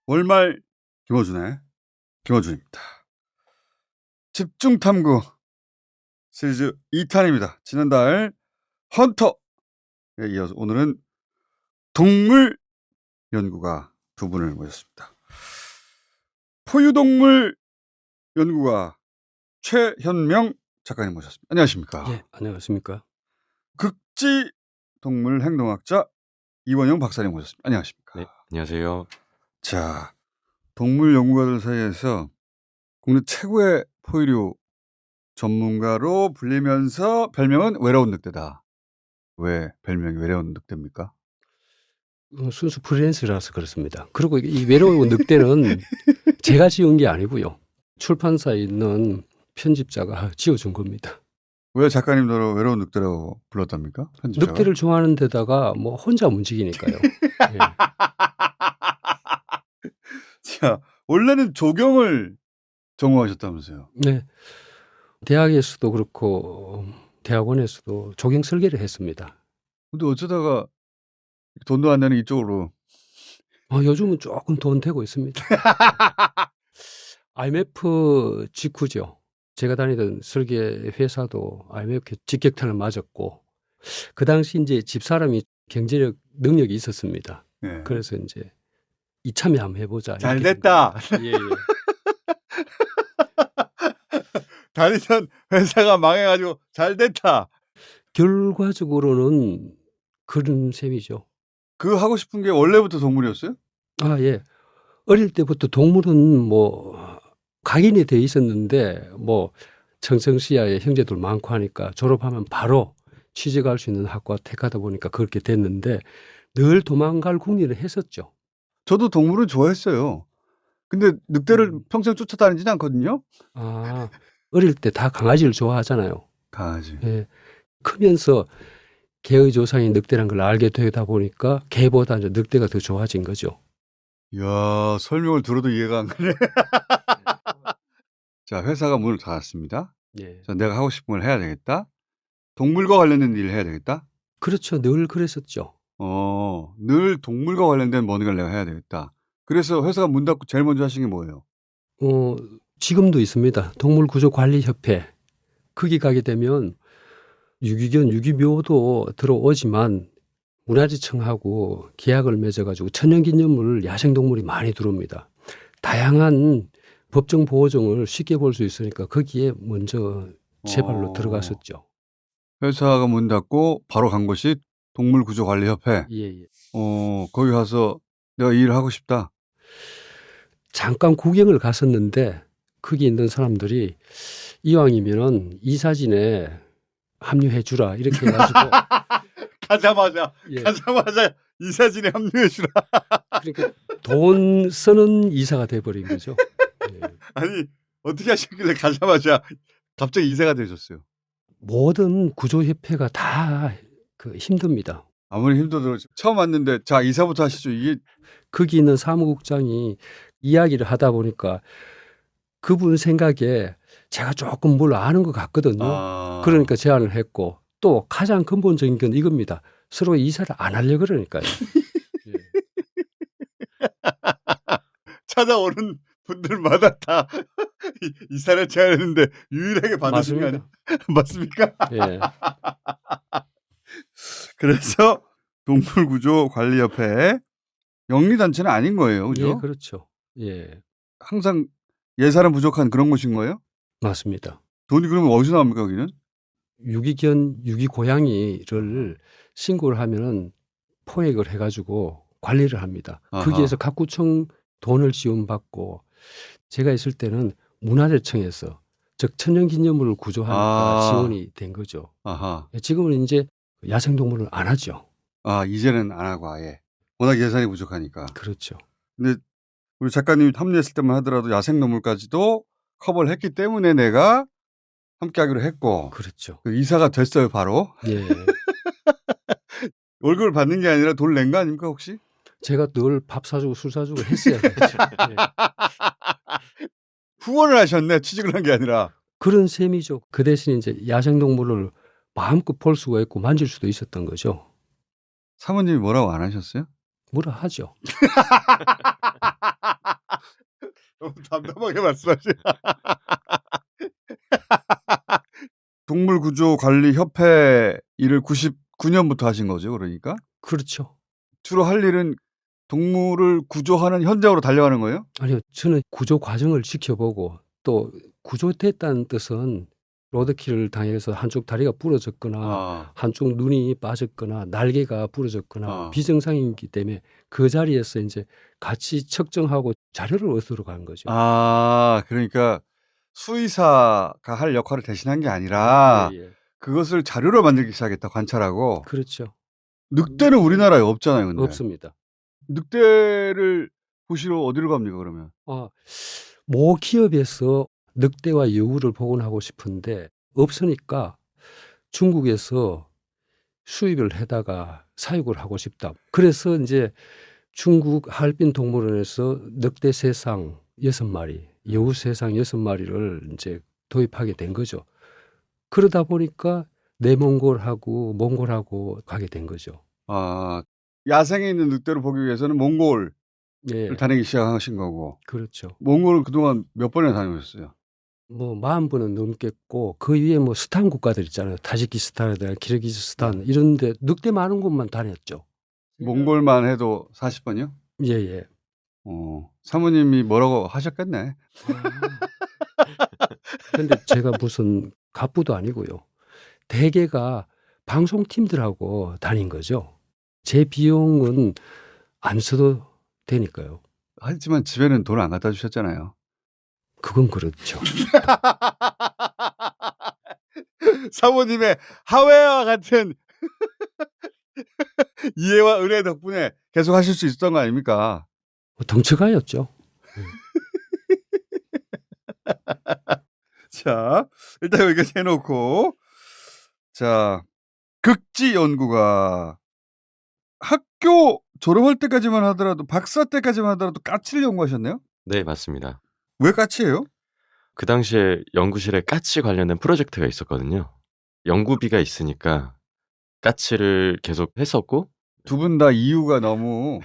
월말 김어준의 김어준입니다. 집중탐구 시리즈 2탄입니다. 지난달 헌터에 이어서 오늘은 동물 연구가 두 분을 모셨습니다. 포유동물 연구가 최현명 작가님 모셨습니다. 안녕하십니까? 예, 안녕하십니까? 극지 동물 행동학자 이원영 박사님 모셨습니다. 안녕하십니까? 네, 안녕하세요. 자, 동물 연구가들 사이에서 국내 최고의 포유류 전문가로 불리면서 별명은 외로운 늑대다. 왜 별명이 외로운 늑대입니까? 순수 프리랜서라서 그렇습니다. 그리고 이 외로운 늑대는 제가 지은 게 아니고요. 출판사에 있는 편집자가 지어준 겁니다. 왜 작가님도 외로운 늑대라고 불렀답니까? 편집자가? 늑대를 좋아하는 데다가 뭐 혼자 움직이니까요. 예. 자, 원래는 조경을 전공하셨다면서요? 네. 대학에서도 그렇고 대학원에서도 조경 설계를 했습니다. 근데 어쩌다가 돈도 안 내는 이쪽으로. 요즘은 조금 돈 되고 있습니다. IMF 직후죠. 제가 다니던 설계 회사도 IMF 직격탄을 맞았고, 그 당시 이제 집사람이 경제력 능력이 있었습니다. 네. 그래서 이제 이참에 한번 해보자. 잘 됐다. 예, 예. 다니던 회사가 망해가지고 잘 됐다. 결과적으로는 그런 셈이죠. 그 하고 싶은 게 원래부터 동물이었어요? 아, 예. 어릴 때부터 동물은 뭐 각인이 돼 있었는데 뭐 청성시야에 형제들 많고 하니까 졸업하면 바로 취직할 수 있는 학과 택하다 보니까 그렇게 됐는데 늘 도망갈 궁리를 했었죠. 저도 동물은 좋아했어요. 근데 늑대를 평생 쫓아다니진 않거든요. 아, 어릴 때 다 강아지를 좋아하잖아요. 강아지. 예. 크면서 개의 조상인 늑대란 걸 알게 되다 보니까 개보다 이제 늑대가 더 좋아진 거죠. 이야, 설명을 들어도 이해가 안 가네. 자, 회사가 문을 닫았습니다. 예. 자, 내가 하고 싶은 걸 해야 되겠다. 동물과 관련된 일을 해야 되겠다. 그렇죠. 늘 그랬었죠. 늘 동물과 관련된 뭔가를 내가 해야 되겠다. 그래서 회사가 문 닫고 제일 먼저 하신 게 뭐예요? 지금도 있습니다. 동물구조관리협회. 거기 가게 되면 유기견, 유기묘도 들어오지만 문화재청하고 계약을 맺어가지고 천연기념물, 야생동물이 많이 들어옵니다. 다양한 법정 보호종을 쉽게 볼 수 있으니까 거기에 먼저 제 발로 들어갔었죠. 회사가 문 닫고 바로 간 곳이 동물구조관리협회. 예. 거기 가서 내가 이 일을 하고 싶다. 잠깐 구경을 갔었는데 거기 있는 사람들이 이왕이면은 이 사진에 합류해 주라 이렇게 해가지고 가자마자 예. 이 사진에 합류해 주라. 그러니까 돈 쓰는 이사가 돼버린 거죠. 예. 아니 어떻게 하셨길래 가자마자 갑자기 이사가 되셨어요? 모든 구조협회가 다 힘듭니다. 아무리 힘들어도 처음 왔는데 자 이사부터 하시죠. 이게 거기 있는 사무국장이 이야기를 하다 보니까 그분 생각에 제가 조금 뭘 아는 것 같거든요. 그러니까 제안을 했고 또 가장 근본적인 건 이겁니다. 서로 이사를 안 하려고 그러니까요. 예. 찾아오는 분들마다 다 이사를 제안했는데 유일하게 받으신 거 아니에요? 맞습니까? 예. 그래서 동물구조관리협회 영리단체는 아닌 거예요. 그죠? 예, 그렇죠. 예. 항상 예산은 부족한 그런 곳인 거예요? 맞습니다. 돈이 그러면 어디서 나옵니까, 여기는? 유기견, 유기고양이를 신고를 하면은 포획을 해가지고 관리를 합니다. 아하. 거기에서 각 구청 돈을 지원받고 제가 있을 때는 문화재청에서 즉 천연기념물을 구조하니까 지원이 된 거죠. 아하. 지금은 이제 야생동물을 안 하죠. 이제는 안 하고 아예. 워낙 예산이 부족하니까. 그렇죠. 근데 우리 작가님이 합류했을 때만 하더라도 야생동물까지도 커버를 했기 때문에 내가 함께 하기로 했고. 그렇죠. 이사가 됐어요, 바로. 예. 월급을 받는 게 아니라 돈을 낸 거 아닙니까, 혹시? 제가 늘 밥 사주고 술 사주고 했어요. 예. 후원을 하셨네, 취직을 한 게 아니라. 그런 셈이죠. 그 대신 이제 야생동물을 마음껏 볼 수가 있고 만질 수도 있었던 거죠. 사모님이 뭐라고 안 하셨어요? 뭐라 하죠. 너무 담담하게 말씀하시. 동물구조관리협회 일을 99년부터 하신 거죠, 그러니까? 그렇죠. 주로 할 일은 동물을 구조하는 현장으로 달려가는 거예요? 아니요. 저는 구조 과정을 지켜보고 또 구조됐다는 뜻은 로드킬을 당해서 한쪽 다리가 부러졌거나 아, 한쪽 눈이 빠졌거나 날개가 부러졌거나 아. 비정상이기 때문에 그 자리에서 이제 같이 측정하고 자료를 얻으러 가는 거죠. 아, 그러니까 수의사가 할 역할을 대신한 게 아니라 예, 예. 그것을 자료로 만들기 시작했다, 관찰하고. 그렇죠. 늑대는 우리나라에 없잖아요, 근데. 없습니다. 늑대를 보시러 어디로 갑니까, 그러면? 모 기업에서 늑대와 여우를 복원하고 싶은데 없으니까 중국에서 수입을 해다가 사육을 하고 싶다. 그래서 이제 중국 하얼빈 동물원에서 늑대 세상 6마리, 여우 세상 6마리를 이제 도입하게 된 거죠. 그러다 보니까 몽골하고 가게 된 거죠. 아, 야생에 있는 늑대를 보기 위해서는 몽골을 예, 다니기 시작하신 거고. 그렇죠. 몽골은 그동안 몇 번이나 다녀오셨어요? 뭐 40번은 넘겠고 그 위에 뭐 스탄 국가들 있잖아요. 타지키스탄이나 키르기즈스탄 이런데 늑대 많은 곳만 다녔죠. 몽골만 해도 40번이요? 예예. 사모님이 뭐라고 하셨겠네. 근데 제가 무슨 갑부도 아니고요. 대개가 방송팀들하고 다닌 거죠. 제 비용은 안 써도 되니까요. 하지만 집에는 돈 안 갖다 주셨잖아요. 그건 그렇죠. 사모님의 하회와 같은 이해와 은혜 덕분에 계속 하실 수 있었던 거 아닙니까? 덩치가였죠. 자, 일단 여기까지 해놓고, 자, 극지 연구가 학교 졸업할 때까지만 하더라도, 박사 때까지만 하더라도 까치를 연구하셨네요? 네, 맞습니다. 왜 까치예요? 그 당시에 연구실에 까치 관련된 프로젝트가 있었거든요. 연구비가 있으니까 까치를 계속 했었고, 두 분 다 이유가 너무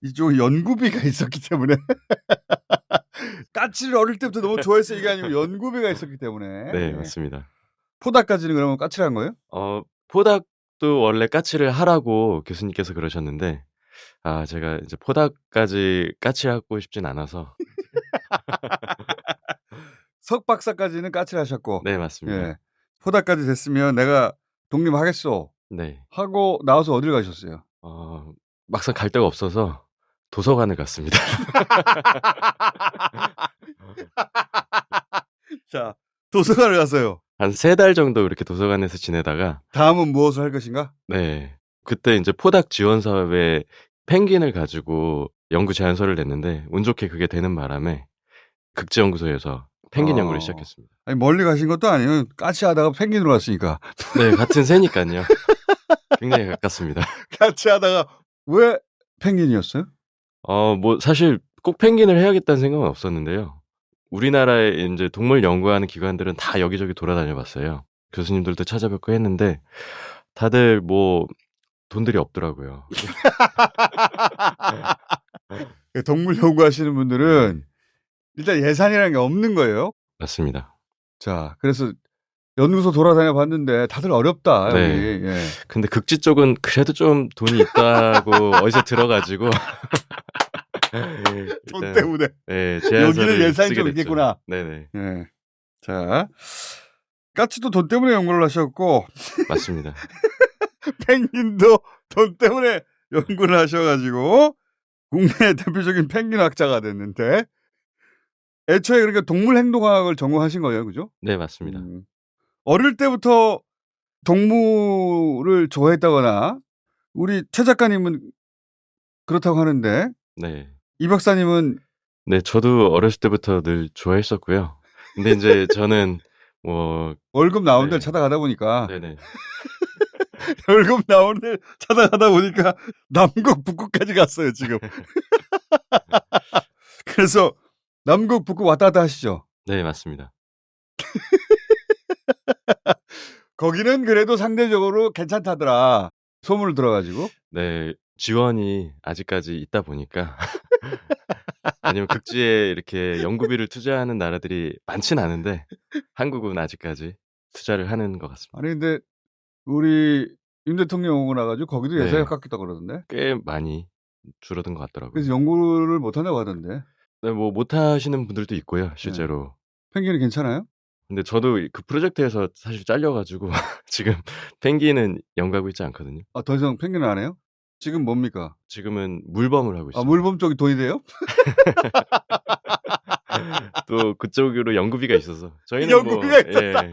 이쪽 연구비가 있었기 때문에 까치를 어릴 때부터 너무 좋아해서 이게 아니고 연구비가 있었기 때문에. 네, 맞습니다. 포다까지는 그러면 까치를 한 거예요? 포닥도 원래 까치를 하라고 교수님께서 그러셨는데, 제가 이제 포닥까지 까치하고 싶진 않아서. 석박사까지는 까치를 하셨고. 네, 맞습니다. 예. 포다까지 됐으면 내가 독립하겠소 네. 하고 나와서 어딜 가셨어요? 막상 갈 데가 없어서 도서관을 갔습니다. 자, 도서관을 가서요. 한 3달 정도 그렇게 도서관에서 지내다가, 다음은 무엇을 할 것인가? 네. 그때 이제 포닥 지원 사업에 펭귄을 가지고 연구 제안서를 냈는데 운 좋게 그게 되는 바람에 극지연구소에서 펭귄 연구를 시작했습니다. 아니, 멀리 가신 것도 아니에요. 까치 하다가 펭귄으로 갔으니까. 네, 같은 새니까요. 굉장히 가깝습니다. 까치 하다가 왜 펭귄이었어요? 사실 꼭 펭귄을 해야겠다는 생각은 없었는데요. 우리나라에 이제 동물 연구하는 기관들은 다 여기저기 돌아다녀 봤어요. 교수님들도 찾아뵙고 했는데 다들 뭐 돈들이 없더라고요. 동물 연구하시는 분들은 일단 예산이라는 게 없는 거예요. 맞습니다. 자, 그래서 연구소 돌아다녀 봤는데 다들 어렵다, 네. 여기. 예. 근데 극지 쪽은 그래도 좀 돈이 있다고 어디서 들어가지고 돈 때문에. 네, 여기는 예산이 좀 있겠구나. 네네. 예. 자, 까치도 돈 때문에 연구를 하셨고 맞습니다. 펭귄도 돈 때문에 연구를 하셔가지고 국내 대표적인 펭귄 학자가 됐는데 애초에 그러니까 동물 행동학을 전공하신 거예요, 그죠? 네, 맞습니다. 어릴 때부터 동물을 좋아했다거나 우리 최 작가님은 그렇다고 하는데 네. 이 박사님은 네, 저도 어렸을 때부터 늘 좋아했었고요. 근데 이제 저는 월급 나온 데를 네. 찾아가다 보니까 네네. 월급 나온 데를 찾아가다 보니까 남극 북극까지 갔어요, 지금. 그래서 남극 북극 왔다 갔다 하시죠? 네, 맞습니다. 거기는 그래도 상대적으로 괜찮다더라. 소문을 들어가지고. 네, 지원이 아직까지 있다 보니까 아니면 극지에 이렇게 연구비를 투자하는 나라들이 많진 않은데 한국은 아직까지 투자를 하는 것 같습니다. 아니 근데 우리 윤 대통령 오고 나가지고 거기도 네. 예산이 깎였다고 그러던데. 꽤 많이 줄어든 것 같더라고요. 그래서 연구를 못 한다고 하던데. 네, 뭐 못하시는 분들도 있고요, 실제로. 펭귄이 괜찮아요? 근데 저도 그 프로젝트에서 사실 잘려가지고 지금 펭귄은 연구하고 있지 않거든요. 아, 더 이상 펭귄은 안 해요? 지금 뭡니까? 지금은 물범을 하고 아, 있어요. 물범 쪽이 돈이 돼요? 또 그쪽으로 연구비가 있어서 저희는 연구비가 있어서. 예,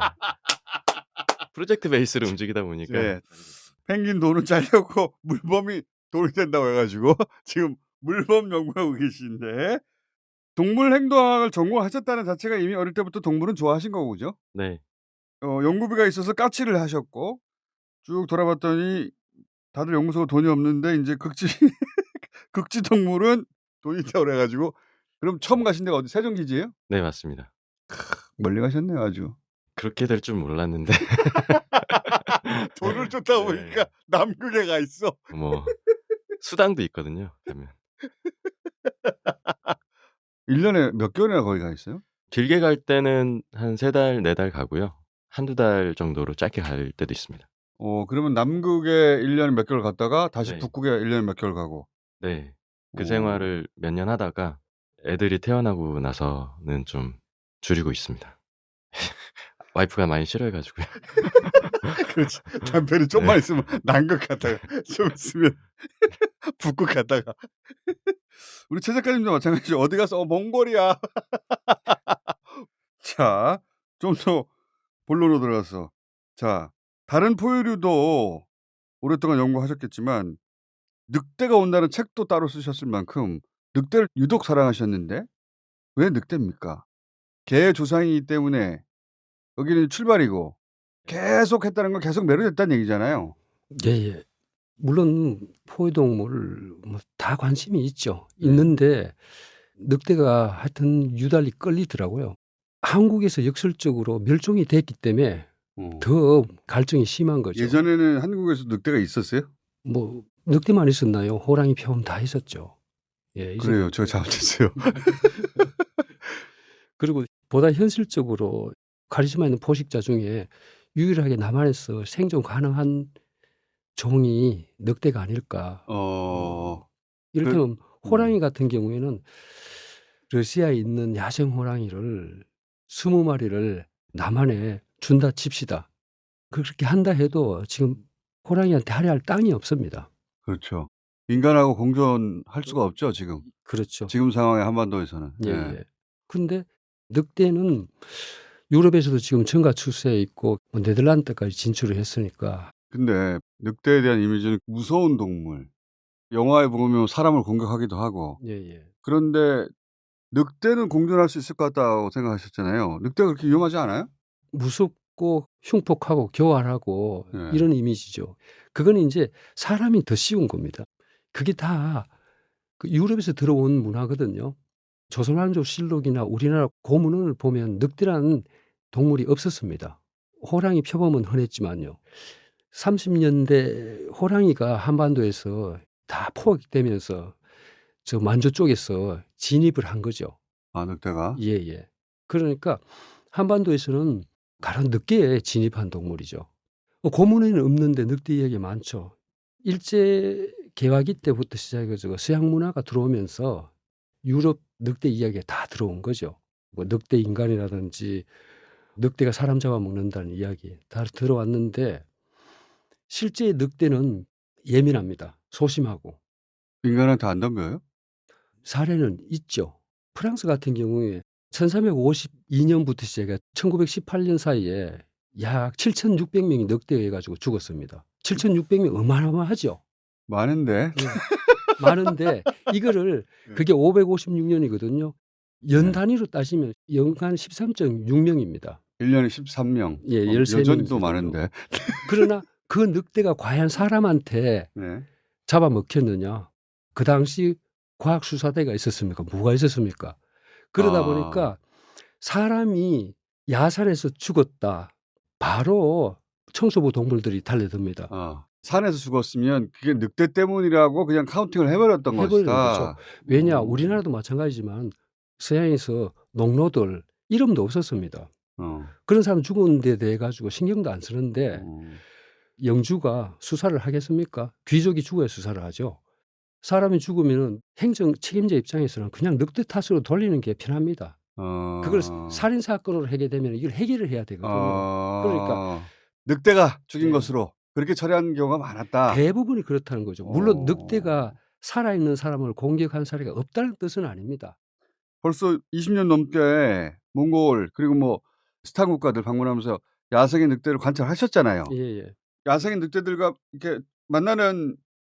프로젝트 베이스를 움직이다 보니까 예. 펭귄 돈은 잘렸고 물범이 돈이 된다고 해가지고 지금 물범 연구하고 계신데 동물 행동학을 전공하셨다는 자체가 이미 어릴 때부터 동물은 좋아하신 거고 그죠? 네, 연구비가 있어서 까치를 하셨고 쭉 돌아봤더니 다들 연구소가 돈이 없는데 이제 극지 동물은 돈이 있다고 그래가지고 그럼 처음 가신 데가 어디 세종기지예요? 네 맞습니다. 멀리 가셨네요 아주. 그렇게 될 줄 몰랐는데 돈을 쫓다 보니까 남극에 가 있어. 뭐 수당도 있거든요. 가면 1년에 몇 개월이나 거기 가 있어요? 길게 갈 때는 한 3달, 4달 가고요. 한두 달 정도로 짧게 갈 때도 있습니다. 그러면 남극에 1년에 몇 개월 갔다가 다시 네. 북극에 1년에 몇 개월 가고. 네, 그 오. 생활을 몇 년 하다가 애들이 태어나고 나서는 좀 줄이고 있습니다. 와이프가 많이 싫어해가지고요. 그렇지. 남편이 좀만 네. 있으면 남극 갔다가 좀 있으면 북극 갔다가. 우리 최 작가님도 마찬가지죠. 어디 가서 몽골이야. 자, 좀 더 본론으로 들어가서. 자, 다른 포유류도 오랫동안 연구하셨겠지만 늑대가 온다는 책도 따로 쓰셨을 만큼 늑대를 유독 사랑하셨는데 왜 늑대입니까? 개의 조상이기 때문에 여기는 출발이고 계속 했다는 건 계속 매료됐다는 얘기잖아요. 예, 예. 물론 포유동물 뭐 다 관심이 있죠. 네. 있는데 늑대가 하여튼 유달리 끌리더라고요. 한국에서 역설적으로 멸종이 됐기 때문에 더 갈증이 심한 거죠. 예전에는 한국에서 늑대가 있었어요? 뭐 늑대만 있었나요? 호랑이, 표범 다 있었죠. 예, 그래요. 제가 잘못했어요. 그리고 보다 현실적으로 카리스마 있는 포식자 중에 유일하게 남한에서 생존 가능한 종이 늑대가 아닐까. 이를테면 호랑이 같은 경우에는 러시아에 있는 야생 호랑이를 20마리를 남한에 준다 칩시다. 그렇게 한다 해도 지금 호랑이한테 할애할 땅이 없습니다. 그렇죠. 인간하고 공존할 수가 없죠, 지금. 그렇죠. 지금 상황의 한반도에서는. 예, 예. 근데 늑대는 유럽에서도 지금 증가 추세에 있고 뭐 네덜란드까지 진출을 했으니까. 근데 늑대에 대한 이미지는 무서운 동물. 영화에 보면 사람을 공격하기도 하고. 예, 예. 그런데 늑대는 공존할 수 있을 것 같다고 생각하셨잖아요. 늑대가 그렇게 위험하지 않아요? 무섭고 흉폭하고 교활하고 네. 이런 이미지죠. 그건 이제 사람이 더 씌운 겁니다. 그게 다 그 유럽에서 들어온 문화거든요. 조선왕조실록이나 우리나라 고문을 보면 늑대라는 동물이 없었습니다. 호랑이, 표범은 흔했지만요. 30년대 호랑이가 한반도에서 다 포획되면서 저 만주 쪽에서 진입을 한 거죠. 아, 늑대가? 예, 예. 그러니까 한반도에서는 가령 늑대에 진입한 동물이죠. 고문에는 없는데 늑대 이야기 많죠. 일제 개화기 때부터 시작해서 서양 문화가 들어오면서 유럽 늑대 이야기가 다 들어온 거죠. 뭐 늑대 인간이라든지 늑대가 사람 잡아먹는다는 이야기 다 들어왔는데 실제 늑대는 예민합니다. 소심하고. 인간한테 안 덤벼요? 사례는 있죠. 프랑스 같은 경우에 1352년부터 시작해 1918년 사이에 약 7,600명이 늑대에 의해가지고 죽었습니다. 7,600명 어마어마하죠. 많은데. 많은데 이거를 그게 556년이거든요. 연 단위로 따지면 연간 13.6명입니다. 1년에 13명. 예, 13명 여전히 또 정도. 많은데. 그러나 그 늑대가 과연 사람한테 네. 잡아먹혔느냐? 그 당시 과학수사대가 있었습니까? 뭐가 있었습니까? 그러다 보니까 사람이 야산에서 죽었다. 바로 청소부 동물들이 달려듭니다. 산에서 죽었으면 그게 늑대 때문이라고 그냥 카운팅을 해버렸던 해버리는 것이다. 거죠. 왜냐 우리나라도 마찬가지지만 서양에서 농노들 이름도 없었습니다. 그런 사람 죽은 데 대해 가지고 신경도 안 쓰는데 영주가 수사를 하겠습니까? 귀족이 죽어야 수사를 하죠. 사람이 죽으면은 행정 책임자 입장에서는 그냥 늑대 탓으로 돌리는 게 편합니다. 그걸 살인 사건으로 하게 되면 이걸 해결을 해야 되거든요. 그러니까 늑대가 죽인 네. 것으로 그렇게 처리하는 경우가 많았다. 대부분이 그렇다는 거죠. 물론 늑대가 살아있는 사람을 공격한 사례가 없다는 뜻은 아닙니다. 벌써 20년 넘게 몽골 그리고 뭐 스탄 국가들 방문하면서 야생의 늑대를 관찰하셨잖아요. 예, 예. 야생의 늑대들과 이렇게 만나는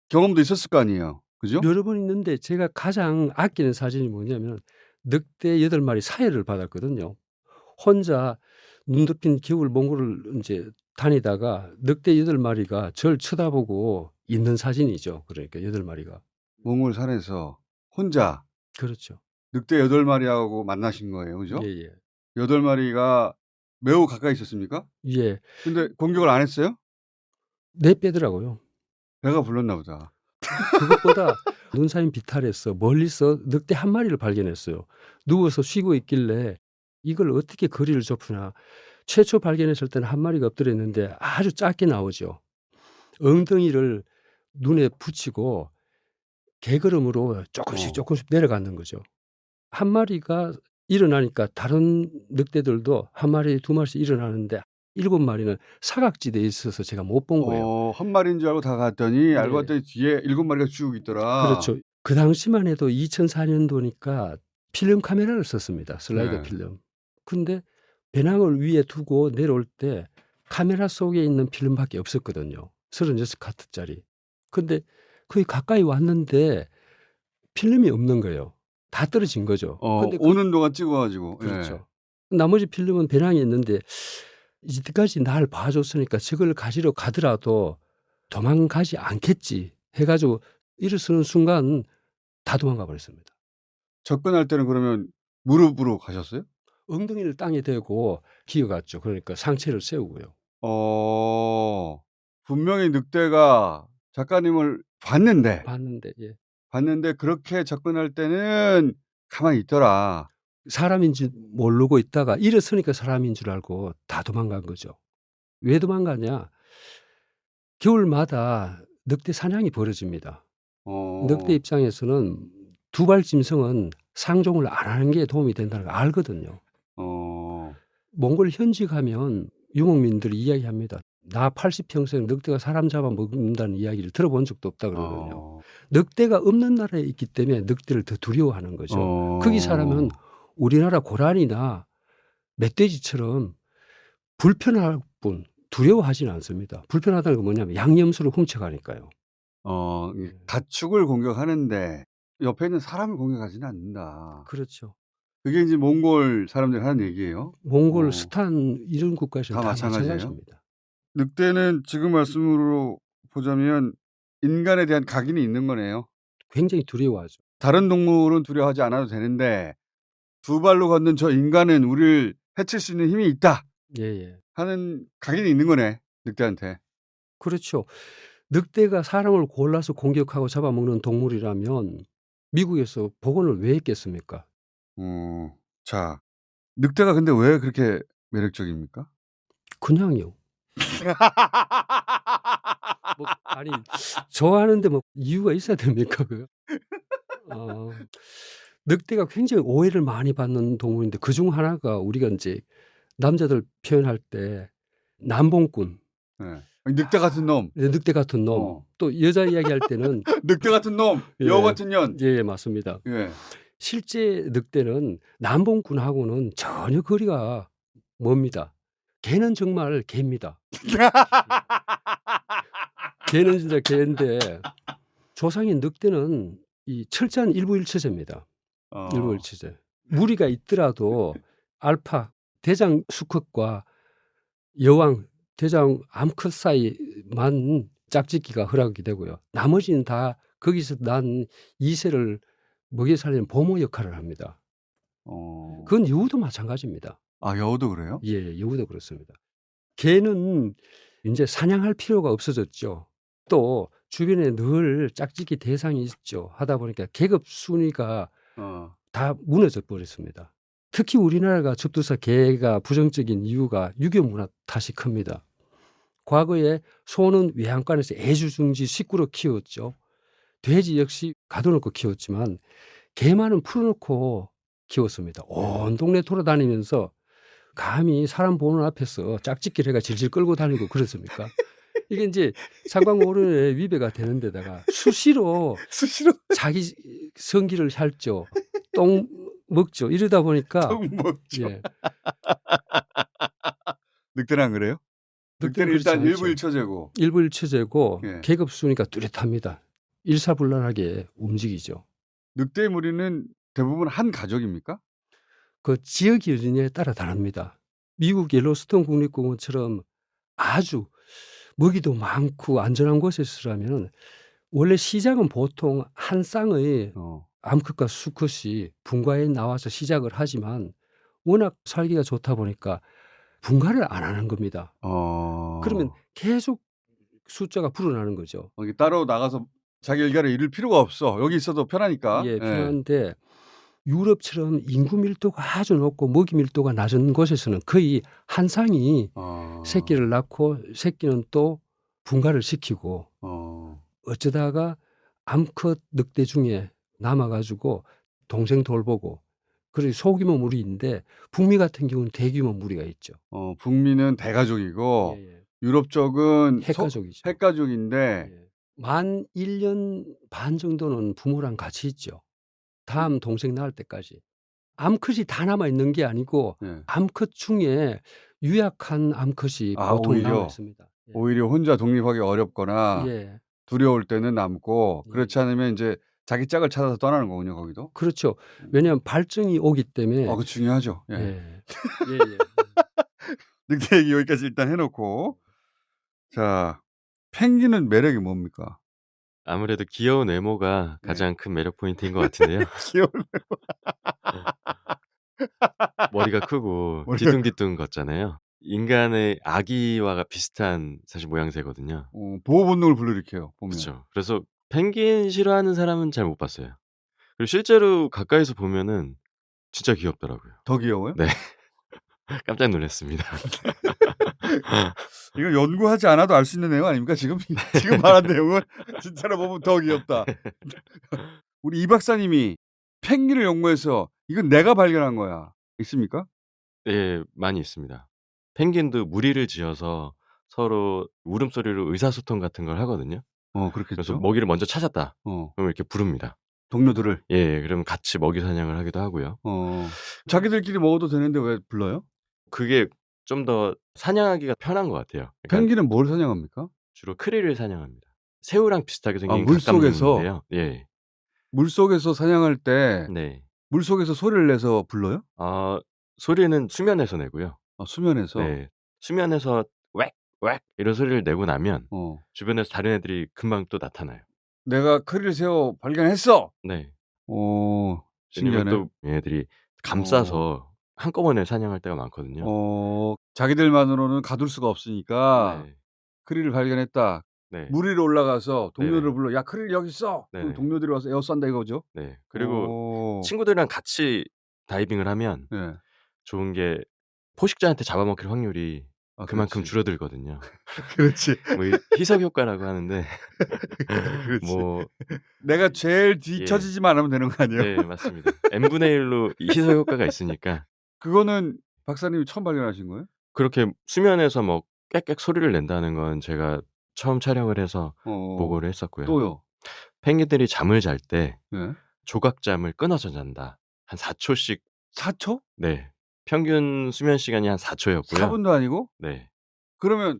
경험도 있었을 거 아니에요. 그죠? 여러 번 있는데 제가 가장 아끼는 사진이 뭐냐면 늑대 8마리 사회를 받았거든요. 혼자 눈 덮인 겨울 몽골을 이제 다니다가 늑대 8마리가 절 쳐다보고 있는 사진이죠. 그러니까 8마리가. 몽골 산에서 혼자 그렇죠. 늑대 8마리하고 만나신 거예요. 그죠? 예, 예. 8마리가 매우 가까이 있었습니까? 예. 근데 공격을 안 했어요? 내 빼더라고요. 배가 불렀나 보다. 그것보다 눈사인 비탈에서 멀리서 늑대 한 마리를 발견했어요. 누워서 쉬고 있길래 이걸 어떻게 거리를 좁히나. 최초 발견했을 때는 한 마리가 엎드려 있는데 아주 작게 나오죠. 엉덩이를 눈에 붙이고 개걸음으로 조금씩 내려가는 거죠. 한 마리가 일어나니까 다른 늑대들도 한 마리, 두 마리씩 일어나는데 7마리는 사각지대에 있어서 제가 못 본 거예요. 한 마리인 줄 알고 다 갔더니 알고 봤더니 뒤에 7마리가 쭉 있더라. 그렇죠. 그 당시만 해도 2004년도니까 필름 카메라를 썼습니다. 슬라이더 네. 필름. 근데 배낭을 위에 두고 내려올 때 카메라 속에 있는 필름밖에 없었거든요. 36카트짜리. 근데 거의 가까이 왔는데 필름이 없는 거예요. 다 떨어진 거죠. 근데 오는 동안 찍어가지고. 그렇죠. 나머지 필름은 배낭에 있는데 이때까지 날 봐줬으니까 저걸 가지러 가더라도 도망가지 않겠지 해가지고 일어서는 순간 다 도망가 버렸습니다. 접근할 때는 그러면 무릎으로 가셨어요? 엉덩이를 땅에 대고 기어갔죠. 그러니까 상체를 세우고요. 분명히 늑대가 작가님을 봤는데 예. 봤는데 그렇게 접근할 때는 가만히 있더라. 사람인지 모르고 있다가 일어서니까 사람인 줄 알고 다 도망간 거죠. 왜 도망가냐? 겨울마다 늑대 사냥이 벌어집니다. 늑대 입장에서는 두발 짐승은 상종을 안 하는 게 도움이 된다는 걸 알거든요. 몽골 현지 가면 유목민들이 이야기합니다. 나 80평생 늑대가 사람 잡아먹는다는 이야기를 들어본 적도 없다 그러거든요. 늑대가 없는 나라에 있기 때문에 늑대를 더 두려워하는 거죠. 거기 사람은 우리나라 고라니나 멧돼지처럼 불편할 뿐 두려워하지는 않습니다. 불편하다는 건 뭐냐면 양념수를 훔쳐가니까요. 가축을 공격하는데 옆에 있는 사람을 공격하지는 않는다. 그렇죠. 그게 이제 몽골 사람들이 하는 얘기예요. 몽골, 스탄 이런 국가에서는 다 다 마찬가지예요? 마찬가지입니다. 늑대는 지금 말씀으로 보자면 인간에 대한 각인이 있는 거네요. 굉장히 두려워하죠. 다른 동물은 두려워하지 않아도 되는데 두 발로 걷는 저 인간은 우리를 해칠 수 있는 힘이 있다 예. 하는 각인이 있는 거네. 늑대한테. 그렇죠. 늑대가 사람을 골라서 공격하고 잡아먹는 동물이라면 미국에서 복원을 왜 했겠습니까? 자, 늑대가 근데 왜 그렇게 매력적입니까? 그냥요. 아니 좋아하는데 뭐 이유가 있어야 됩니까? 그거? 늑대가 굉장히 오해를 많이 받는 동물인데 그중 하나가 우리가 이제 남자들 표현할 때 남봉꾼. 네. 늑대 같은 놈. 늑대 같은 놈. 또 여자 이야기할 때는 늑대 같은 놈. 여우 같은 년. 예, 맞습니다. 예. 실제 늑대는 남봉꾼하고는 전혀 거리가 멉니다. 개는 정말 개입니다. 개는 진짜 개인데 조상인 늑대는 이 철저한 일부일처제입니다. 일부일처제. 무리가 있더라도 알파 대장 수컷과 여왕 대장 암컷 사이만 짝짓기가 허락이 되고요. 나머지는 다 거기서 난 이세를 먹여 살리는 보모 역할을 합니다. 그건 여우도 마찬가지입니다. 아, 여우도 그래요? 예, 여우도 그렇습니다. 개는 이제 사냥할 필요가 없어졌죠. 또 주변에 늘 짝짓기 대상이 있죠. 하다 보니까 계급 순위가 다 무너져 버렸습니다. 특히 우리나라가 접두사 개가 부정적인 이유가 유교 문화 탓이 큽니다. 과거에 소는 외양간에서 애주중지 식구로 키웠죠. 돼지 역시 가둬놓고 키웠지만 개만은 풀어놓고 키웠습니다. 온 동네 돌아다니면서 감히 사람 보는 앞에서 짝짓기를 해가 질질 끌고 다니고 그랬습니까? 이게 이제 상관어른의 위배가 되는 데다가 수시로 자기 성기를 핥죠. 똥 먹죠. 이러다 보니까 똥 먹죠. 예. 늑대는 안 그래요? 늑대는 그렇지 일단 않죠. 일부일처제고. 일부일처제고 예. 계급 순위가 뚜렷합니다. 일사불란하게 움직이죠. 늑대의 무리는 대부분 한 가족입니까? 그 지역 기준에 따라 다릅니다. 미국 옐로스톤 국립공원처럼 아주 먹이도 많고 안전한 곳에서라면 원래 시작은 보통 한 쌍의 암컷과 수컷이 분가에 나와서 시작을 하지만 워낙 살기가 좋다 보니까 분가를 안 하는 겁니다. 그러면 계속 숫자가 불어나는 거죠. 여기 따로 나가서 자기 일가를 이룰 필요가 없어. 여기 있어도 편하니까. 예, 필요한데 유럽처럼 인구 밀도가 아주 높고 먹이 밀도가 낮은 곳에서는 거의 한 쌍이 새끼를 낳고 새끼는 또 분가를 시키고 어쩌다가 암컷 늑대 중에 남아가지고 동생 돌보고 그리고 소규모 무리인데 북미 같은 경우는 대규모 무리가 있죠. 북미는 대가족이고 예. 유럽 쪽은 핵가족이죠. 핵가족인데 예. 만 1년 반 정도는 부모랑 같이 있죠. 다음 동생 낳을 때까지. 암컷이 다 남아 있는 게 아니고 예. 암컷 중에 유약한 암컷이 보통 오히려? 남아 있습니다. 예. 오히려 혼자 독립하기 어렵거나 예. 두려울 때는 남고 예. 그렇지 않으면 이제 자기 짝을 찾아서 떠나는 거군요. 거기도. 그렇죠. 왜냐하면 발정이 오기 때문에. 그거 중요하죠. 예. 예. 예. 늑대 얘기 여기까지 일단 해놓고 자 펭귄은 매력이 뭡니까? 아무래도 귀여운 외모가 가장 큰 매력 포인트인 것 같은데요. 귀여운 머리가 크고 머리가 뒤뚱뒤뚱 걷잖아요. 인간의 아기와 비슷한 사실 모양새거든요. 보호 본능을 불러일으켜요. 보면. 그렇죠. 그래서 펭귄 싫어하는 사람은 잘 못 봤어요. 그리고 실제로 가까이서 보면은 진짜 귀엽더라고요. 더 귀여워요? 네. 깜짝 놀랐습니다. 이거 연구하지 않아도 알 수 있는 내용 아닙니까? 지금 말한 내용은 진짜로 보면 더 귀엽다. 우리 이 박사님이 펭귄을 연구해서 이건 내가 발견한 거야. 있습니까? 네, 많이 있습니다. 펭귄도 무리를 지어서 서로 울음소리로 의사소통 같은 걸 하거든요. 그렇겠죠. 그래서 먹이를 먼저 찾았다. 그럼 이렇게 부릅니다. 동료들을. 예, 그럼 같이 먹이 사냥을 하기도 하고요. 자기들끼리 먹어도 되는데 왜 불러요? 그게 좀 더 사냥하기가 편한 것 같아요. 그러니까 펭귄은 뭘 사냥합니까? 주로 크릴을 사냥합니다. 새우랑 비슷하게 생긴 물속에서? 갑각류인데요. 예. 물속에서 사냥할 때 네. 물속에서 소리를 내서 불러요? 소리는 수면에서 내고요. 수면에서? 네. 수면에서 웩 이런 소리를 내고 나면 주변에서 다른 애들이 금방 또 나타나요. 내가 크릴 새우 발견했어. 네. 신기하네. 또 얘네들이 감싸서 한꺼번에 사냥할 때가 많거든요. 자기들만으로는 가둘 수가 없으니까 네. 크릴을 발견했다. 네. 물 위로 올라가서 동료를 네네. 불러. 야, 크릴 여기 있어. 그럼 네네. 동료들이 와서 에어싼다 이거죠. 네. 그리고 친구들이랑 같이 다이빙을 하면 네. 좋은 게 포식자한테 잡아먹힐 확률이 그만큼 그렇지. 줄어들거든요. 그렇지. 뭐 희석 효과라고 하는데 그렇지. 뭐 내가 제일 뒤처지지만 않으면 되는 거 아니에요? 네, 맞습니다. n분의 1로 희석 효과가 있으니까. 그거는 박사님이 처음 발견하신 거예요? 그렇게 수면에서 뭐 꽥꽥 소리를 낸다는 건 제가 처음 촬영을 해서 보고를 했었고요. 또요? 펭귄들이 잠을 잘 때 네. 조각잠을 끊어서 잔다. 한 4초씩. 4초? 네. 평균 수면 시간이 한 4초였고요. 4분도 아니고? 네. 그러면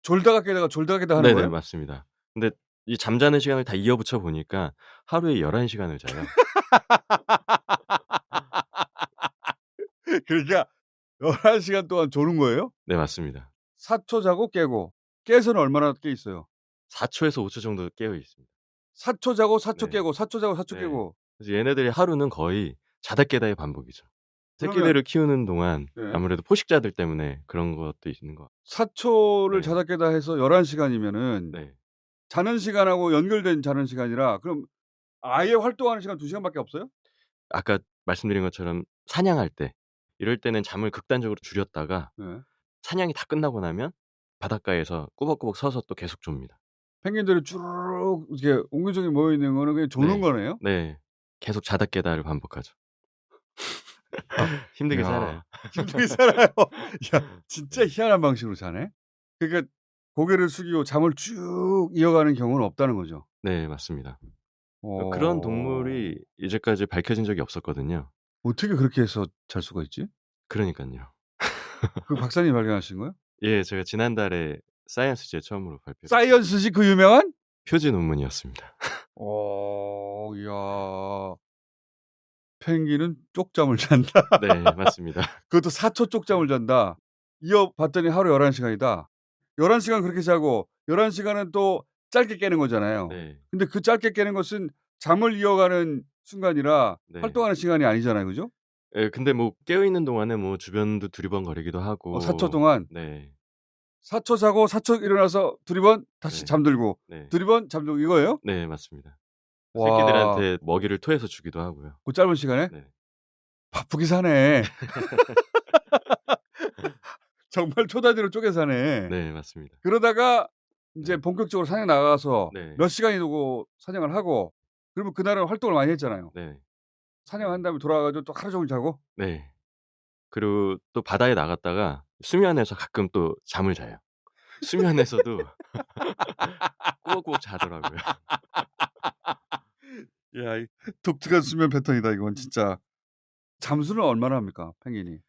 졸다가 깨다가 하는 네네, 거예요? 맞습니다. 근데 이 잠자는 시간을 다 이어붙여 보니까 하루에 11시간을 자요. 그러니까 11시간 동안 조는 거예요? 네, 맞습니다. 4초 자고 깨고. 깨서는 얼마나 깨 있어요? 4초에서 5초 정도 깨어 있습니다. 4초 자고 4초 네. 깨고 4초 자고 4초 네. 깨고. 그래서 얘네들이 하루는 거의 자다 깨다의 반복이죠. 새끼들을 키우는 동안 아무래도 포식자들 때문에 그런 것도 있는 것 같아요. 4초를 네. 자다 깨다 해서 11시간이면은 네. 자는 시간하고 연결된 자는 시간이라 그럼 아예 활동하는 시간 2시간밖에 없어요? 아까 말씀드린 것처럼 사냥할 때 이럴 때는 잠을 극단적으로 줄였다가 네. 사냥이 다 끝나고 나면 바닷가에서 꾸벅꾸벅 서서 또 계속 좁니다. 펭귄들이 쭈르륵 이렇게 옹기종기 모여 있는 거는 그냥 조는 네. 거네요? 네. 계속 자다 깨다를 반복하죠. 힘들게 야. 살아요. 힘들게 살아요. 야, 진짜 희한한 방식으로 자네. 그러니까 고개를 숙이고 잠을 쭉 이어가는 경우는 없다는 거죠. 네, 맞습니다. 어... 그런 동물이 이제까지 밝혀진 적이 없었거든요. 어떻게 그렇게 해서 잘 수가 있지? 그러니깐요. 그 박사님이 발견하신 거예요? 예, 제가 지난달에 사이언스지에 처음으로 발표했어요. 사이언스지 그 유명한? 표지 논문이었습니다. 이야. 펭귄은 쪽잠을 잔다. 네, 맞습니다. 그것도 4초 쪽잠을 잔다. 이어봤더니 하루 11시간이다. 11시간 그렇게 자고 11시간은 또 짧게 깨는 거잖아요. 네. 근데 그 짧게 깨는 것은 잠을 이어가는 순간이라 네. 활동하는 시간이 아니잖아요. 그죠? 예, 근데 뭐 깨어 있는 동안에 뭐 주변도 두리번거리기도 하고. 4초 동안 네. 4초 자고 4초 일어나서 두리번 다시 네. 잠들고 네. 두리번 잠들고 이거예요? 네, 맞습니다. 와. 새끼들한테 먹이를 토해서 주기도 하고요. 그 짧은 시간에? 네. 바쁘게 사네. 정말 초단위로 쪼개 사네. 네, 맞습니다. 그러다가 이제 본격적으로 사냥 나가서 네. 몇 시간이 두고 사냥을 하고 그러면 그날은 활동을 많이 했잖아요. 네. 사냥한 다음에 돌아와 가지고 또 하루 종일 자고 네. 그리고 또 바다에 나갔다가 수면에서 가끔 또 잠을 자요. 수면에서도 꾸벅꾸벅 자더라고요. 야, 이 독특한 수면 패턴이다 이건 진짜. 잠수는 얼마나 합니까? 펭귄이?